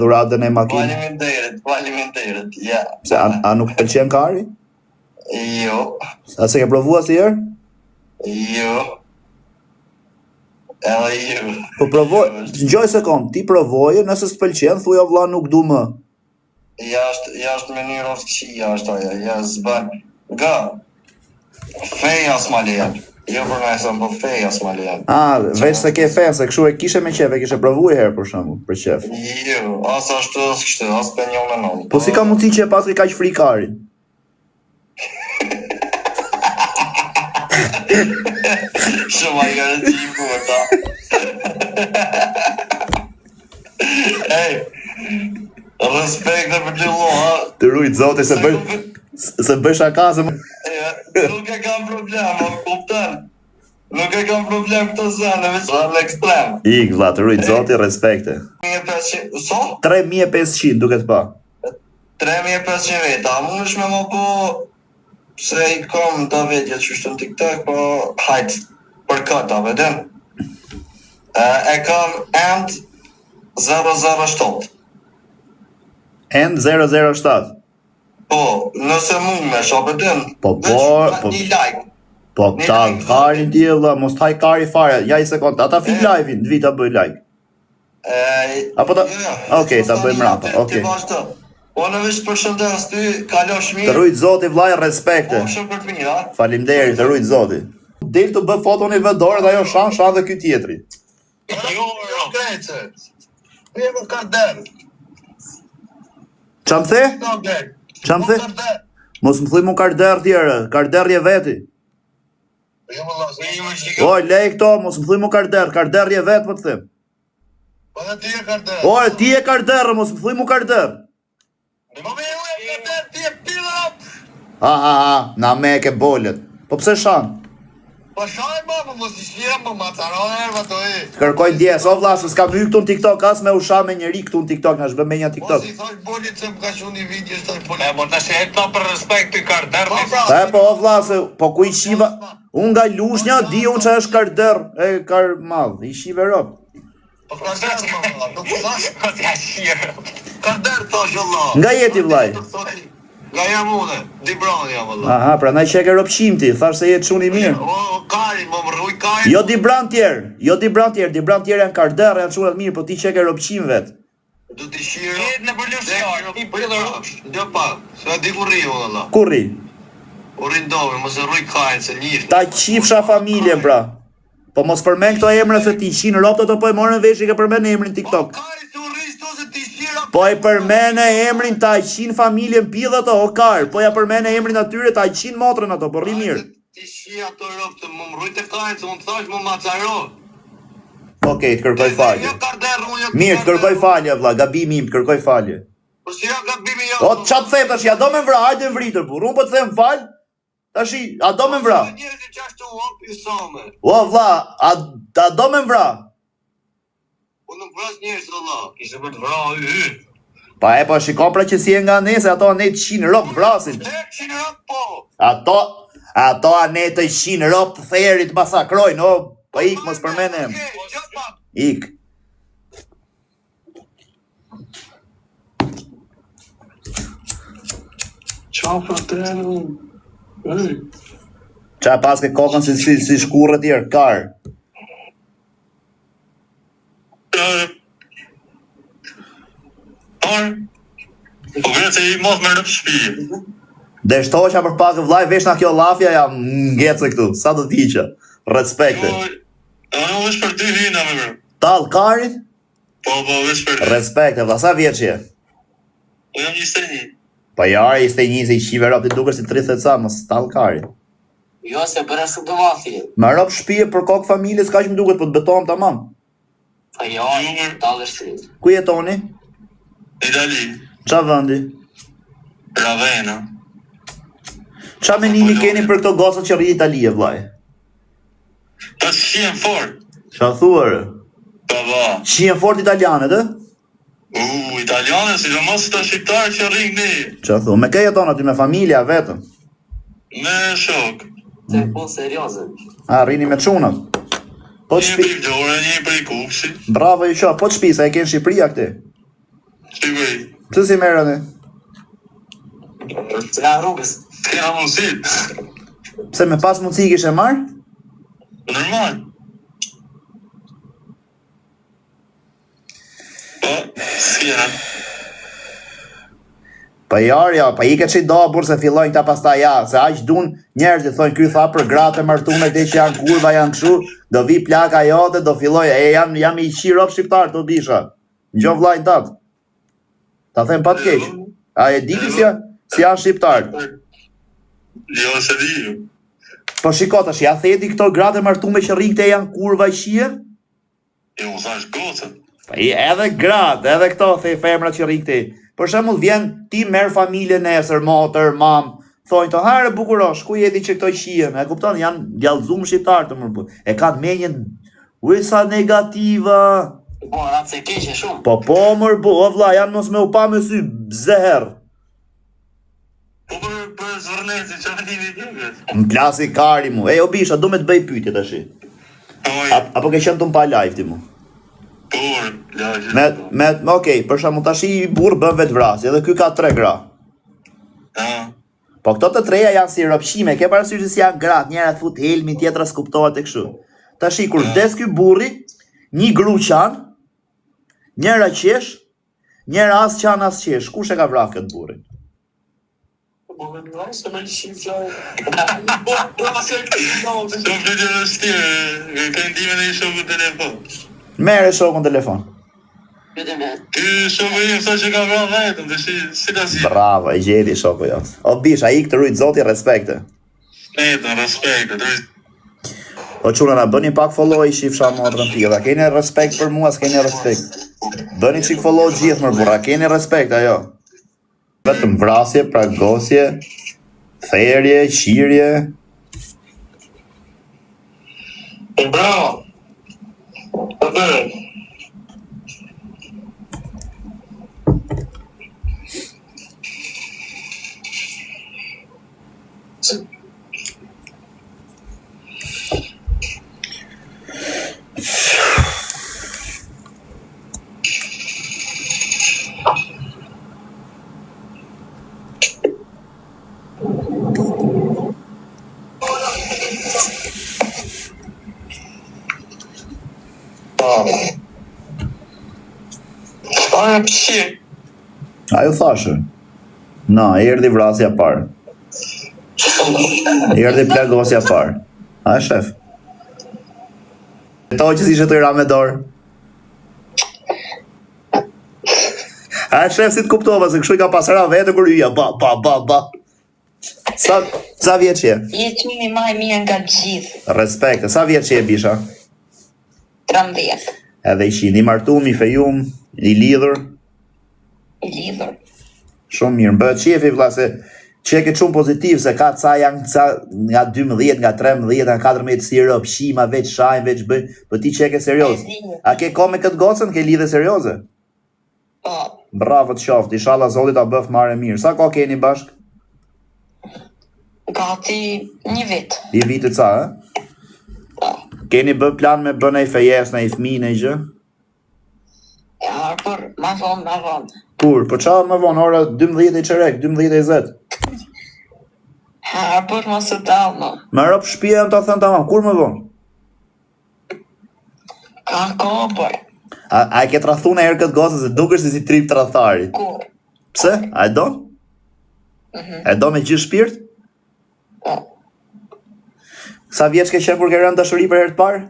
dhuratën e makinës. Faleminderit, ja. Se a nuk pëlqen kari? Jo. A se ke provuar asnjëherë? Jo. Edhe jo. Po provoj, ngjoj sekond, ti provoje, nëse s'pëlqen, thuaj o vlla nuk du më. Jashtë mënyrë ofësia është ajo, ja s'bën. Nga feja s'ma lejon. Jo për nëse po feja s'ma lejon. Veç se ke fe, se kështu e kishe me qef, e kishe provuar herë për shembull, për qef. Jo, as ashtu as kështu, as për një me non. Po si ka mundësi që e pasi kaq frikari? Shumë ai garanti I kurta. Ej, respekt për ty loha. Të rujt zoti se bësh akazë. Nuk e kam problem, më kupton. Nuk e kam problem këto zënë, veç në ekstrem. Ik vlla, të rujt zoti, respekte. 3500, so? 3500 duket pa. 3500 veta, mundesh me më po se I kam ta vetja që është në TikTok, po hajt për këta, vedem. E kam end 007. End 007. Po, nëse mund me shabedem. Po, një like. Po, ta kari di vlla, mos taj kari fare. Ja I sekond, ata fin live-in, dvi ta bëj like. Apo ta... Okej, ta bëjmë rapa, okej. Po në veç përshëndes ty, kalosh mirë. Të rujt zoti vllai, respekte. Po shumë për të mirë, ha? Faleminderit, të rujt zoti. Del të bë foton I vedore dhe ajo shan dhe ky tjetri. Jo, Grece. Më karder. Çam the? Çam the? Mos më thuj mu karder tjerë, karderje veti. Jo, valla, O, lej këto, mos më thuj mu karderje vet më të them. Po ti e karder. O, ti e karder, mos më thuj mu karder. Na me ke bolet. Po pse shan? Po shaj mama, mos I shjem më macaron erva to I. Kërkoj ndjes, o vlla, se s'kam hyr këtu në TikTok, as me usha me njeri këtu në TikTok, na shbëm me një TikTok. Mos I thoj bolit se më ka shuni video s'toj bolit. E, mo të shehet ta për respekt të karder. Po o vlla, se po ku I shiva, unë nga lushnja, di unë që është karder, e kar madh, I shive rop. Po karder mama, nuk po thash? Po t'ja shirë. Karder thash Allah. Nga jeti vllai? Nga jam une, Dibran jam Allah. Aha, pra na që ke ropshim ti, thash se jetë çuni mirë. O, Kari, më rruj Kari. Jo Dibran tjerë, Dibran tjerë janë karder, janë çunat mirë, po ti që ke ropshim vet. Do t'i shirë. Jetë në përlështar, I prilër. Jo pa, se di ku rri unë Allah. Ku rri? U rindove, mos e rruj Karin se njifë. Ta qifsha familjen pra. Po mos përmend këto emra se ti qin ropto të po e morën vesh I ke përmend emrin TikTok. Kari se u rri shto se ti shira. Po e përmene emrin ta qin familjen pidh ato, o kar, po ja përmene emrin atyre ta qin motrën ato, po rri mirë. Ti shi ato roptë, më rruj të Karin se më të thash më macaro. Okej, të kërkoj falje. Mirë, të kërkoj falje vlla, gabimi im, të kërkoj falje. Po si ja gabimi jo. O çat them tash, ja do më vra, hajde vritër burr. Unë po të them fal. Tashi, a do më vra? Njerëzit që ashtu hapi same. O vlla, a do më vra? Po nuk vras njerëz valla, kishte për të vrarë hy. Pa e po shikon pra që si e nga nese, ato ne të 100 rop vrasin. 100 rop po. Ato ne të 100 rop të therit masakrojnë, o, po ik mos përmenem. Ik. Qa fratellu? Qa pas ke kokën si shkurë tjerë, kar. Po vërë se I mos me rëpë shpije. Dhe shtoqa për pak vllai vesh na kjo llafja jam ngecë këtu. Sa do t'iqa? Respekte. Unë vesh për ty hyna me bërë. Tall karit? Po, vesh për ty. Respekte, vlla, sa vjeç je? Po jam 21. Po jare 21 se I shive rop ti dukesh si 30 ca, mos tall karit. Jo se bëra shumë të mafi. Me rop shtëpie për kokë familjes kaq më duket, po të betohem tamam. Po jo, tallesh shit. Ku jetoni? Itali. Qa vendi? Ravenna. Qa menimi keni për këto gocat që rri Italie, vllai? Ta shien fort. Qa thuar? Baba. Shien fort italianet, e? Italiane, si dhe mos të shqiptarë që rrinë ne. Qa thu? Me ke jeton aty me familja vetëm? Me shok. Se po serioze. A, rrini me çunat. Po Një shpi... për I Vlore, një për I Kupsi. Bravo I qof, po të shpi, sa e kenë Shqipëria këti? Shqipëri. Pse si merreni? Se nga rrugës. Kena mundësit. Pse me pas mundësi I kishe marrë? Normal. Po, s'kjena. Pa jarja, pa I ke që I dobur se fillojnë ta pastaj ja, se aq dun njerëzit thonë ky tha për gratë e martume dhe që janë kurva, janë kështu, do vi plaka jote, do filloj, jam I qirop shqiptar të bisha. Ngjo vllajnë tat. Ta them pa të keq. A e dini si janë shqiptar? Jo, se di ju. Po shiko tash, ja theti këto gratë e martume që rrinë këte janë kurva i shien? E u thash gocën. Pa edhe gratë, edhe këto the femra që rrinë këte. Për shembull vjen ti merr familje nesër, motër, mam, thonë të hare bukurosh, ku jeti që këto i shien? E kupton, janë djallëzum shqiptar të mërë. E kanë menjen sa negativa. Po, atë se keqe shumë. Po mërë bu, o vlla, janë mos me u pa me sy zeher. Po për zërneci, që më t'i tjekët? Më plasi kari mu. O bisha, du me të bëj pyetje tash. Apo ke qenë të më pa live ti mu? Okej, për shembull tash i burr bën vetë vrasje, edhe ky ka 3 gra. Po këto të treja janë si rrëpshime, ke parasysh se janë gratë, njëra fut helmin, tjetra skuptohet e kështu. Tash kur vdes ky burri, një gru qan, njëra qesh, njëra as qan as qesh. Kush e ka vrarë këtë burrin? Po me vrasje me shif gjallë. Po vrasje këtë ka ndime në i shoku telefon. Mere shokun telefon. Ty shoku im sa që ka vrarë vetëm, dhe si ta si. Bravo, e gjeti shoku jot. O bish, ai këtë rujt zoti respekte. Respekte. O çuna na bëni pak follow i shifsha motrën tjetër. Keni respekt për mua, s'keni respekt. Bëni çik follow gjithë më burra, keni respekt ajo. Vetëm vrasje, pragosje, therje, qirje. Bravo. Ajo thashë. Na, erdhi vrasja parë. Erdhi plagosja parë. A, shef? To që si shëtoj ra me dorë. A, shef, si të kuptova, se kështu i ka pasra vete kër yja, ba. Sa vjetë që je? Je qëmi ma e mirë nga gjithë. Respekte, sa vjetë që je, bisha? 13. Edhe i qini martum, i fejum, i lidhur. I lidhur. Shumë mirë, bëhet qefi vlla se qeket shumë pozitiv se ka ca janë nga 12, nga 13, nga 14 si rrëpshima, veç shajnë, veç bëjnë, po ti qeke serioz. A ke ko me këtë gocën, ke lidhe serioze? Po. Bravo të qoftë, inshallah Zoti ta bëf marrë mirë. Sa ko keni bashk? Gati 1 vit. I vitit sa, e? Po. Keni bë plan me bën ai fejes, në i fëmijë, në i gjë? Ja, por ma vonë. Kur? Po qa më vonë, ora 12 i qerek, 12:20. Ha, por mos u dal, mo. Me rëp shpia më të thënë tamam, kur më vonë? Ka kohë, por. A ke trathu në herë këtë gocën se dukesh si trip trathari? Kur? Pse? A e do? E do me gjithë shpirt? Po. Sa vjeç ke qenë kur ke rënë dashuri për herë të parë?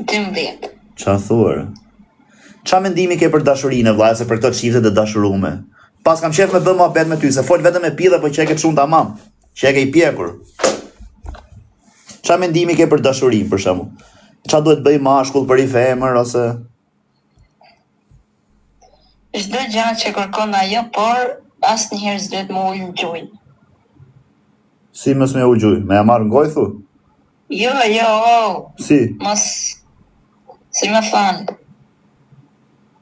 12. Qa thuar? Qa mendimi ke për dashurinë, vlla, se për këto çiftet e dashurume? Pas kam qef me bë mohabet me ty, se fol vetëm me pidhe, po qeket shumë tamam. Qeke i pjekur. Qa mendimi ke për dashurinë, për shembull? Qa duhet bëj mashkull për i femër, ose... Çdo gjë që kërkon ajo, por asnjëherë s'duhet më ul në gjujë. Si mos me u gjuj? Me ja marrë ngoj, thu? Jo, Si? mos... Si më thanë.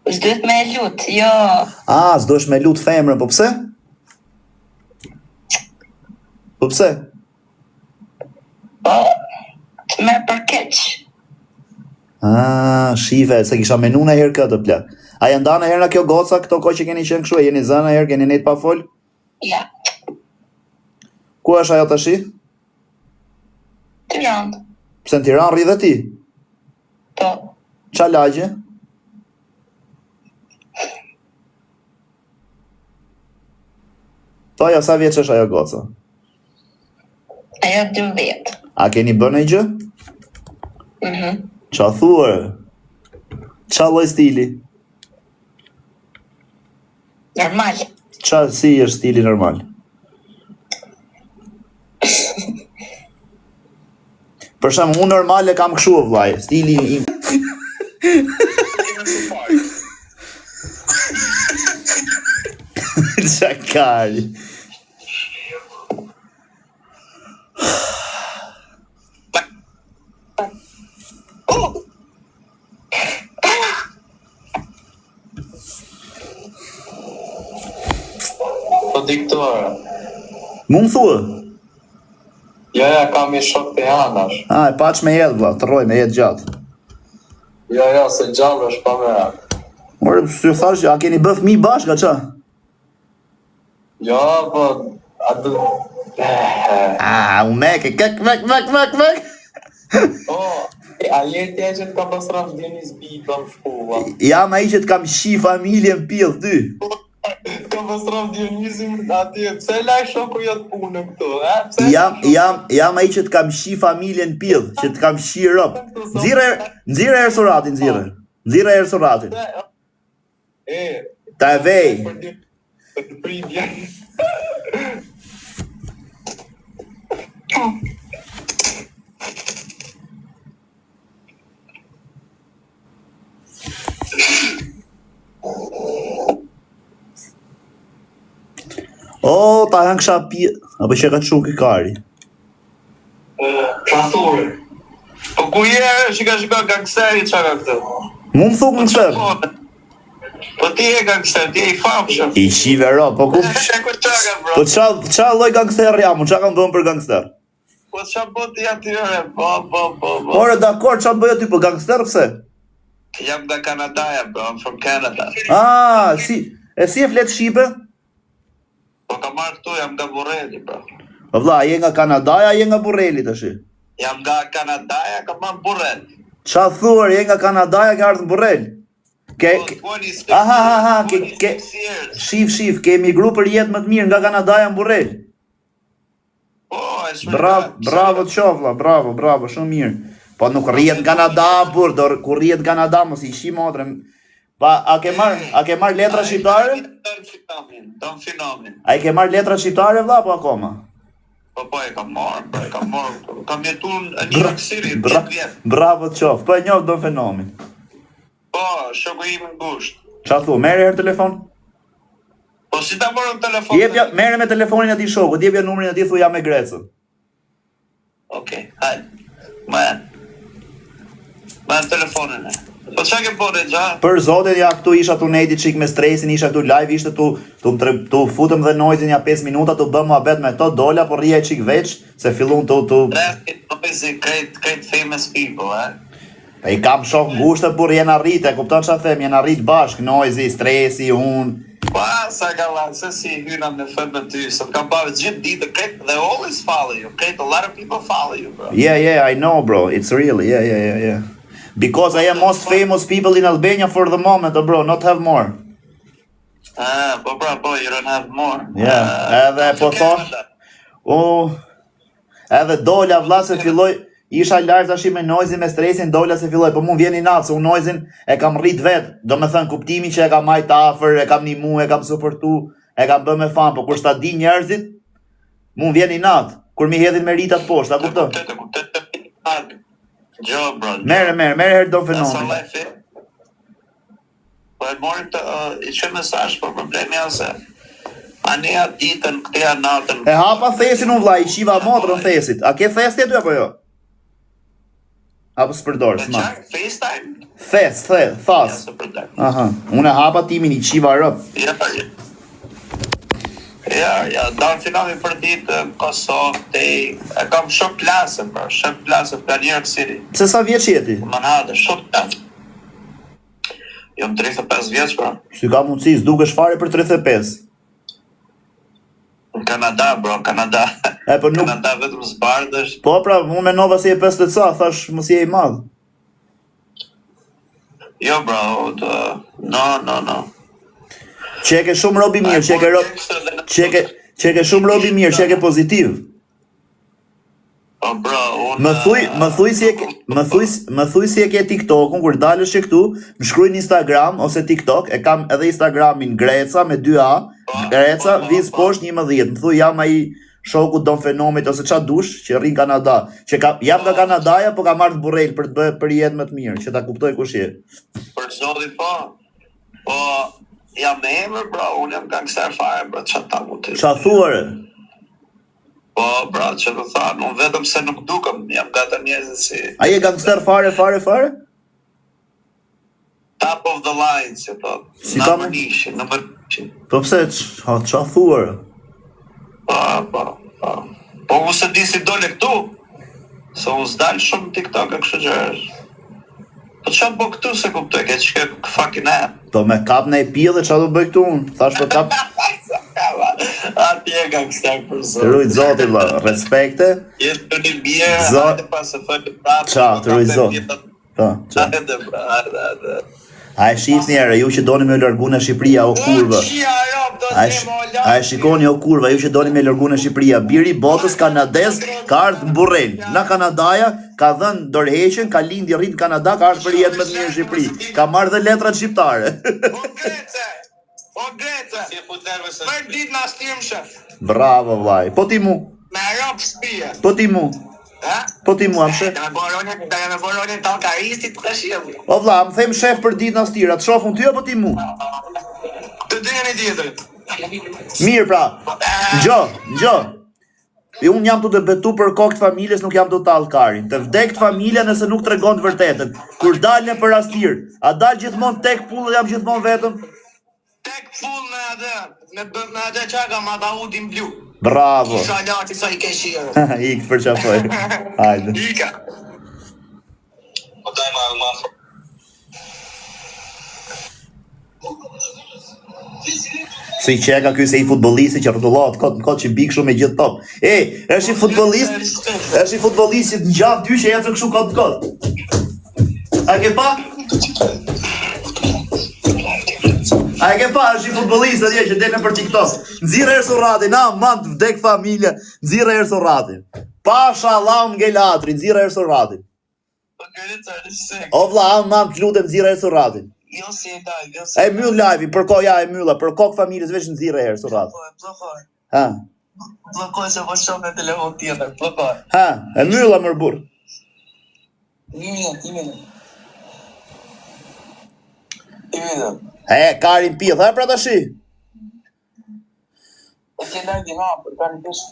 S'duhet me e lut, jo... A, s'dosh me lut femrën, po pse? Po pse? Po, të merë për keq. A, shive, se kisha menu në herë këtë plak. A janë nda në herë në kjo goca, këto ko që keni qenë këshu, e jeni zënë në herë, keni nejtë pa fol? Ja, Ku është ajo të shi? Tiranë. Pse në Tiranë rri dhe ti? Po, Qa lagje? Toja, sa vjeç është ajo goca? ajo 12. A keni bën e gjë? Qa thuar? Qa lloj stili? Normal. Qa si është stili normal? Për shembull, unë normal e kam kështu vllai, stili im. Çakari. Po diktore. Mu më thua? Ja, kam I shok të janash. E paç me jetë vlla, të rroj me jetë gjatë. Ja, se gjallë është pa merak. Ore, si thash, a keni bë fëmijë bashkë, qa? Ja, po, atë... U meke, mek. O, a jeti e që të ka pasraf Dionis Biba më shkuva. Jam ai që të kam shi familjen pillë ty. Ka pasraf Dionisin atje, pse laj shoku jotë punë këtu, e? Jam ai që të kam shi familjen pillë, që të kam shi rob. Nxirë herë suratin, nxirë herë suratin. Ta e vej. Për të pridja. O, ta hën kësha pi... Apo që ka të shumë kikari. Krasore. Po ku je, shika gangseri qa ka këtë? Mu më thuk më kësër. Po ti e gangster, ti e I famshëm. I shive ro, po ku... Po qa loj gangster jam, qa kam bëm për gangster? Po qa bët ti atyre, po. Ore, dakor, qa bëjë ty për gangster, pëse? Jam nga Kanadaja, bro, I'm from Canada. Si e flet shqipe? Po ka marrë këtu, jam nga Burreli, bro. Vlla, je nga Kanadaja, je nga Burreli të shi? Jam nga Kanadaja, ka marrë Burreli. Qa thuar, je nga Kanadaja, ka ardhë në Burreli? Shif, ke emigru për jetë më të mirë nga Kanadaja në Burreli. Bravo të qofla, bravo, shumë mirë. Po nuk rrijet në Kanada, burë, kur rrijet në Kanada, mos I shi motre. Pa, a ke marrë letra shqiptare? Don fenomen. A I ke marrë letra shqiptare, vlla, po akoma? Po, e kam marrë, kam jetu në New York City, 10 vjetë. Bravo të qofë, po e njohë Don fenomen. Po, shoku im në gusht. Qa thu, mere herë telefon? Po, si ta morën telefon? Mere me telefonin ati shoku, jepja numrin ati, thu jam e Grecën. Okej, hajde. Ma në telefonin e. Po qa ke bode gja? Për zotin, ja këtu isha tu nejti qik me stresin, isha këtu live, ishte tu futëm dhe noizin ja 5 minuta, tu bëm abet me to, dolla, por rria qik veç, se fillun tu... Great famous people, E I kam shok ngushtë, por jena rrit, e kupton qa them, jena rrit bashk, noizi, stresi, unë... Pa, sa ka lanë, se si hyna me fët me ty, se kam bave gjithë ditë, they always follow you, a lot of people follow you, bro. Yeah, I know, bro, it's really, yeah. Because I am most famous people in Albania for the moment, bro, not have more. But bro, you don't have more. Yeah, edhe po thosh, edhe dola vlla se filloj, isha live tash me noizin me stresin, dola se filloj, po mu vjen I natë, se unë noizin e kam rrit vet, do me thënë kuptimin që e kam majt afër, e kam nimu, e kam suportu, e kam bë me fan, po kur s'ta di njerëzit, mu vjen I natë, kur mi hedhin me ritat poshtë, a kupton? Gjo, bro. Mere herë Don fenomen. Po e morim të I që mesash, po problemi ose a ne atë ditën, këte a natën. E hapa thesin unë vlla, I shiva motrën thesit. A ke thes të ty apo jo? Apo s'përdor, s'ma. FaceTime? Thas. Aha, unë e hapa timin I qiva rëp. Ja, Don fenomen për ditë Kosovë, e kam shok klasë, bro, shok klasë për New York City. Se sa vjeç jeti? Manhattan, shok klasë. Jom 35 vjeç, bro. Si ka mundësi, s'dukesh fare për 35. Në Kanada, bro, Kanada. Po nuk... Kanada vetëm zbardësh. Po pra, unë menova se je 50 ca, thash mos je I madh. Jo, bro, no. Qeke shumë robi mirë, qeke shumë robi mirë, qeke pozitiv. Po bro, Më thuj si e ke TikTokun, kur dalësh që këtu, më shkruj në Instagram ose TikTok, e kam edhe Instagramin Greca me 2A, Greca, viz poshtë 11, më thuj jam ai shoku Don Fenomit ose qa dush që rrin Kanada, që jam nga Kanadaja, po ka marrë burrel për të bërë për jetë më të mirë, që ta kuptoj kush je. Për zotin po. Po jam me emër, bra, unë jam gangster fare, bra, ç'a ta mu të. Qa thuare? Po, bra, që të tha, unë vetëm se nuk dukëm, jam gata njerëzit si... A je gangster fare? Top of the line, që po. Si ka me? Nëmër nishi. Po pse, qa thuare? Po unë se di si dole këtu, se unë s'dalë shumë TikTok e kështë gjërës. Po qa po këtu se kuptoj, ke që ke fucking app. Po me kap në e pia dhe qa do bëj këtu unë, thash për kap... Ati e gangster për zotë. Të rujt zotit, la, respekte. Jetë të një bjerë, hajde pas e fëllë prapë. Qa, të rujt zotit. Hajde, bra, hajde. A e shif njerë, ju që doni me lërgu në Shqipëria o kurva. A e shikoni o kurva, ju që doni me lërgu në Shqipëria. Biri botës kanades ka ardhë në burrel. Nga Kanadaja ka dhenë dorëheqen, ka lindi rritë Kanada, ka ardhë për jetë më të mirë në Shqipëri. Ka marrë dhe letrat shqiptare. O Grece, për dit nga stirëm shef. Bravo, vaj. Po ti mu. Me rap spije. Po ti mu. Po ti mu, am shef. Da me boronjën të alkaristit të shimë. O vla, më them shef për dit në stira, të shofun ty o po ti mu? Të dyën e tjetërit. Mirë pra, gjo. Unë jam të betu për kokë të familjes, nuk jam të alkarin. Të vdek të familja nëse nuk të regon të vërtetën. Kur dalë në për astirë, a dalë gjithmonë tek pullë dhe jam gjithmonë vetëm? Tek pull me atë qa ka ma ta udin blu. Bravo. Isha lartë sa I ke shirë. Ikë për qafoj. Hajde. Ika. O daj ma Se I qeka ky se I futbolisti që rrotullohet kot që bik shumë me gjithë top. Është I futbolistit në gjatë dy që ecën kështu kot. A ke pa? Është I futbolist atje që delën për TikTok. Nxirë Ersoratin, na man të vdek familja, nxirë Ersoratin. Pasha Allah ngelatri, nxirë Ersoratin. O vlla, man të lutem nxirë Ersoratin. Jo si e daj, jo si E myll live, për kokë familjes veç nxirë Ersoratin. Blokoj. Ha. Blokoj se po shumë në telefon tjetër, blokoj. Ha, e mylla mër burr. Një minutë. Karin pith, ha pra tashi. E që ndaj di hapër, ka në peshë.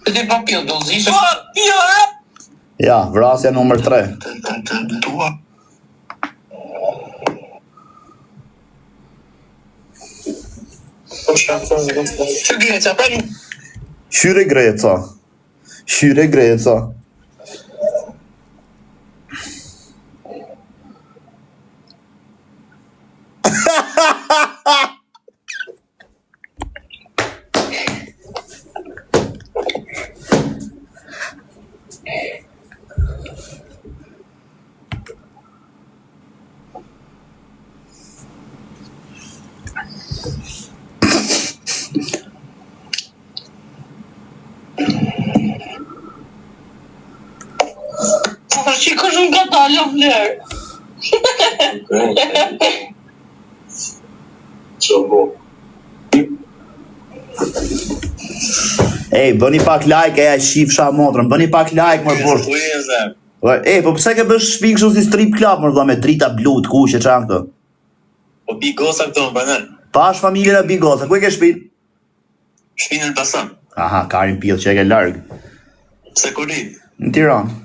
E ti pa pjo, do zishë? Pjo, Ja, vrasja numër 3. Që Greca, pra një? Shyre Greca. Shiko shumë ka talë vlerë. Bëni pak like, ja shif sha motrën, bëni pak like mër burr. Po pse ke bësh shpik shumë si strip club mër vla me drita blut, kushe qa këto? Po bigosa këto më banen. Pash familjen e bigosa, ku e ke shpin? Shpinë në Elbasan. Aha, Karin pith që e ke larg. Pse ku rrit? Në Tiranë.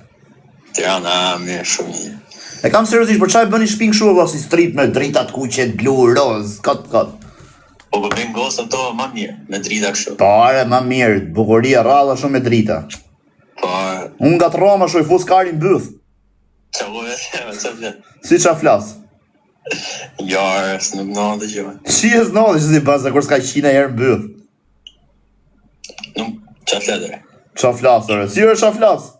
Tirana, mirë, shumë mirë. E kam seriozisht, për çaj bëni shpin kështu valla si strip me dritat kuqe, blu, roz, kot. Po bëjmë gosën to më mirë, me drita kështu. Pare, më mirë, bukuria rralla shumë me drita. Pare. Unë nga të Roma shu I fus Karin bëth. Qa bu e theme, qa vjen? Si qa flas? Jarës, nuk në dhe gjojnë. Qies në dhe që si basa, kur s'ka qina herë bëth. Nuk, qa fletër? Qa flasër, si është qa flas?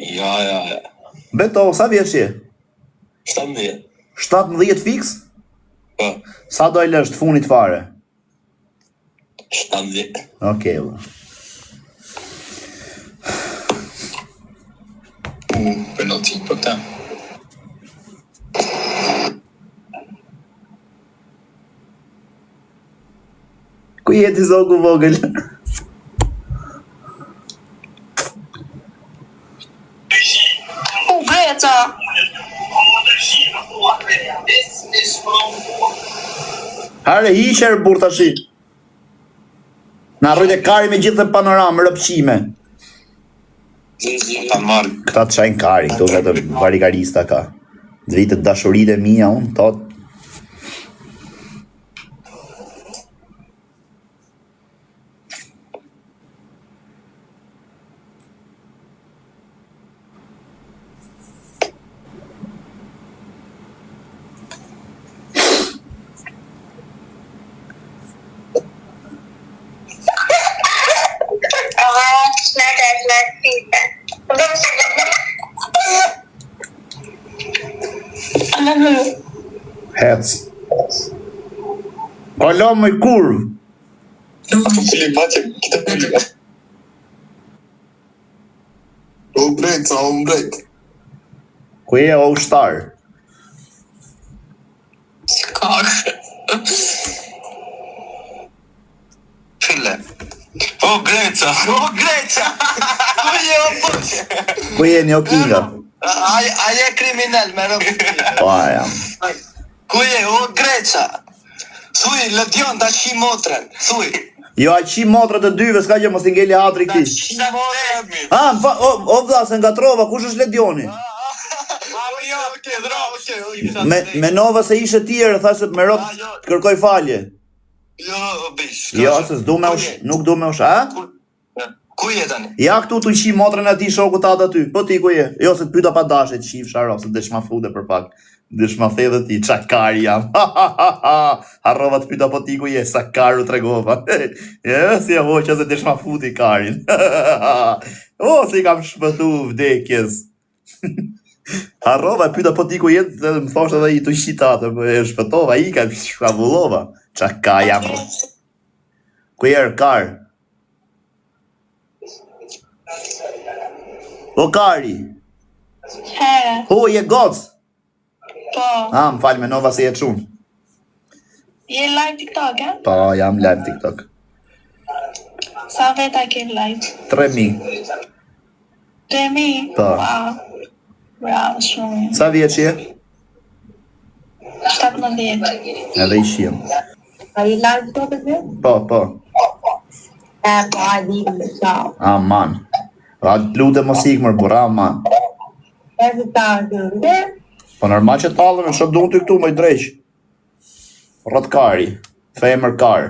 Ja. Beto, sa vjeç je? 17. 17 fix? Po, Sa do I lësh të funit fare? 17. Okej, valla. Penalti për ta. Ku jeti zogu vogël? Greca. Hare, hisher burr tashi. Na rrojt e kari me gjithë panoramë, rëpqime. Ta marr. Këta të shajnë kari, këto vetëm varikarista ka. Zvitët dashurit e mija, unë, thot. Hec. Kalo më i kurv. Ombret. Ku e o ushtar? Fille. O Greca. Ku e një o kinga? Aje kriminal, me rëmë. Pa, jam. Ku je, o Greca? Thuj, lëdion të qi motrën, thuj. Jo, a qi motrët e dyve, s'ka që mos t'ingeli hatri këti. O vla, se nga trova, kush është Ledioni? Me nova se ishe tjerë, tha se me ropë të kërkoj falje. Jo, bish. Jo, se s'du me ush, nuk du me ush, a? Ku je tani? Ja këtu t'u qi motrën e ti shoku tatë aty, po ti ku je? Jo, se t'pyta pa dashe të qi fsharo, se dëshma fude për pak. Dëshma the dhe ti, qa kari jam. Harrova t'pyta po ti ku je, sa karu tregova. Si e hoqa se dëshma futi karin. O, si kam shpëtu vdekjes. Harrova, pyta po ti ku je, dhe më thoshtë edhe i t'u qitatë, e shpëtova, i ka shkavullova. Qa ka jam. Ku je kar? O kari. Ho, je gocë. Po, Më falj me nova se je qunë. je live TikTok, e? Po, jam live TikTok. Sa veta ke live? 3.000. 3.000? Po. Wow. Bravo, shumë. Sa vjeç je? 17. Edhe i shiem. A i live TikTok e të? Po, po. E, po, a di me qau. Aman. A lute mos ikmër, bura, aman. E të ta të Po normal që talën, në shumë të këtu, më i dreq. Rët kari. Femër kar.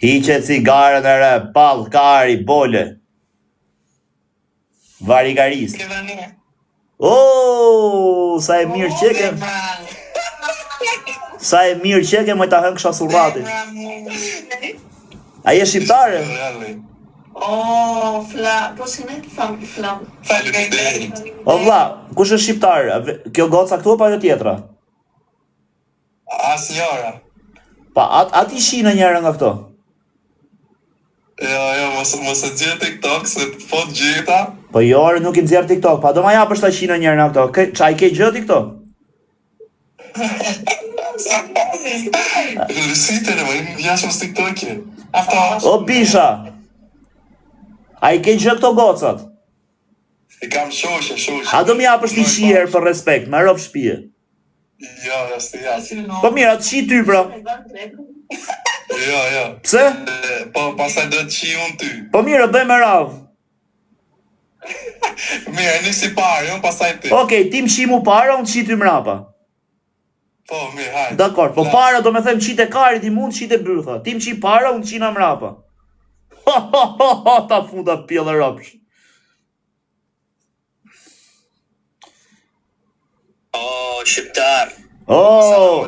Hiqe cigarën e re, pal, kari, bole. Varigaris. O, sa e mirë qeke. Sa e mirë qeke, më ta hënë kësha surrati. A je shqiptare? Oh, po si ne? Fla. O vlla, kush është shqiptare? Kjo goca këtu apo ajo tjetra? Asnjëra. Pa, ati shina njëra nga këto? Jo, mos e gjë TikTok, se po të gjeta. Po jo, nuk i nxjerr TikTok, pa do ma japësh ta shina njëra nga këto. Qa i ke gjë TikTok? Rësitere, më i jashëm së TikTok-i. O bisha! A i ke gjë këto gocat? I kam shoshe. A do mi japësh ti shiher për respekt, me rop shpije? Jo, s'ti jasë. Po mira, të shi ty pra. Jo. Pse? Po, pasaj do të qi unë ty. Po mira, bëj me radhë. Mirë, nisi parë, unë pasaj ty. Okej, ti më shi mu para, unë të shi ty mrapa. Po, mirë, hajde. Dakor, po para do me them qite karit, i mund qite byrtha. Ti më qi para, unë qina mrapa. Ta futa pjellë rëpsh. O, shqiptar. O,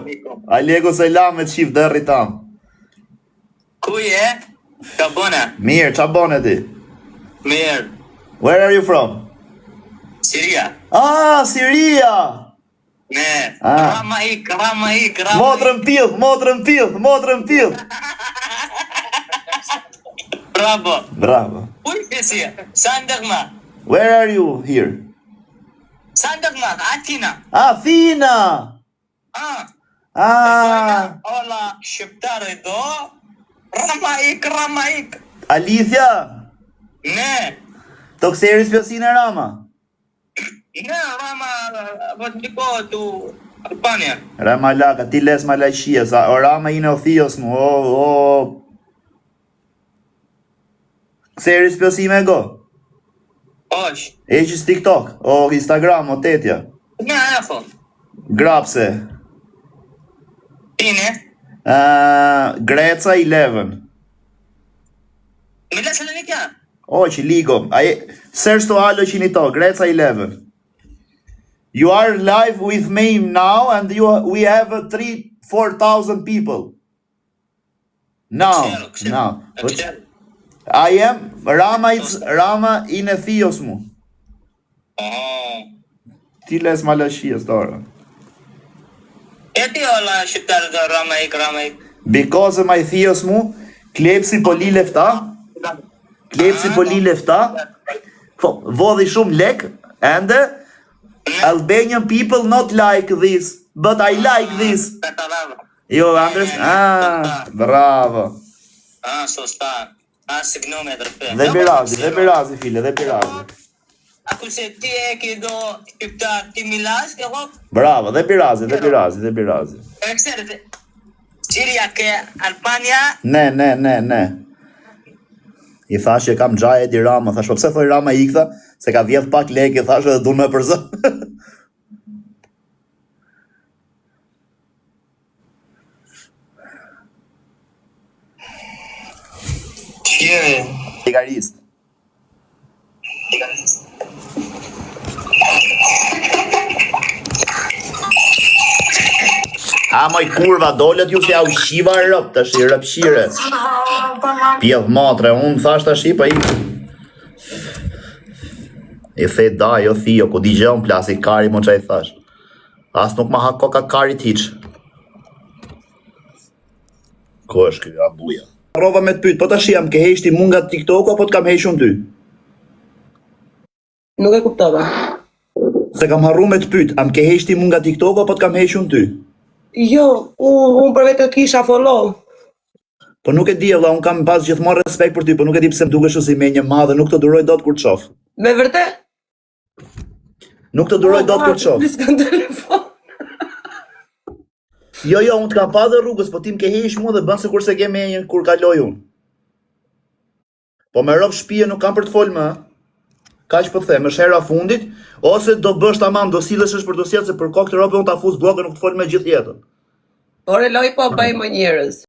alego selam me qif dërri tam. Ku je? Ka bëna? Mirë, qa bone ti? Mirë. Where are you from? Siria. Ah, Siria! Ne. Ah. Rama ik. Motrën pillë. Bravo. Uj, kësi, sa ndërma? Where are you here? Sa ndërma, Athina. Athina! Ola, shqiptare do, Ramaik. Alicia, Ne, të këseri spjosin e Rama. ne, Rama, vot ndiko tu Albania. Rama laka, ti les ma lajshia, sa o Rama i në othios mu, Këseri spjosin e go. Osh, E qës TikTok, o Instagram, o tetja. ne, e thon. Grapse. Tine, Greca 11. me lesë në një kja. O, që ligo. Search to alo që një to, Greca 11. You are live with me now and we have 3-4,000 people. Now. I am Rama in Ethios mu. Ti les malashia stora. E ti ola shqiptare do Ramaik. Because my Ethios mu, klepsi po li lefta. Vodhi shumë lek, and Albanian people not like this, but I like this. Jo, Andres, bravo. So sta, se gnome drpe. Dhe birazi, file, dhe birazi. Aku se ti e ki do shqiptar, ti milas, ke hop? Bravo, dhe birazi. E kësere, Qirja ke Albania? Ne. I thash që kam gjaje di Rama, thash, pse thoi Rama i këtha, se ka vjedh pak leke, thash edhe du me përzë. Qire. Ligarist. Moj kurva, dollet ju se ja u shiva rëp, të shi rëpshire. Pjedh matre, unë thash të shi, pa i... I the da, jo thio, ku di gjë unë plasi kari, mo që i thash. As nuk ma hako ka kari t'iq. Ko është kjo, abuja. Prova me t'pyt, po të shi jam ke heshti mun nga TikTok, apo t'kam heshun ty? Nuk e kuptova. Se kam harru me t'pyt, am ke heshti mun nga TikTok, apo t'kam heshun ty? Jo, unë për vetë kisha follow. Po nuk e di, valla, unë kam pas gjithmonë respekt për ty, po nuk e di pse më dukesh si me një madhe, nuk të duroj dot kur të shoh. Me vërtet? Nuk të duroj dot kur të shoh. S'kam telefon. Jo, unë të kam pa dhe rrugës, po ti më ke heq mua dhe bën sikur se ke me një kur kaloj unë. Po me rob shtëpie nuk kam për të fol më. Kaq po them, është hera fundit, ose do bësh tamam, do sillesh për dosjet se për kokë të robe unë ta fus bllokën, nuk të fol me gjithë jetën. Por e loj po bëj më njerëz.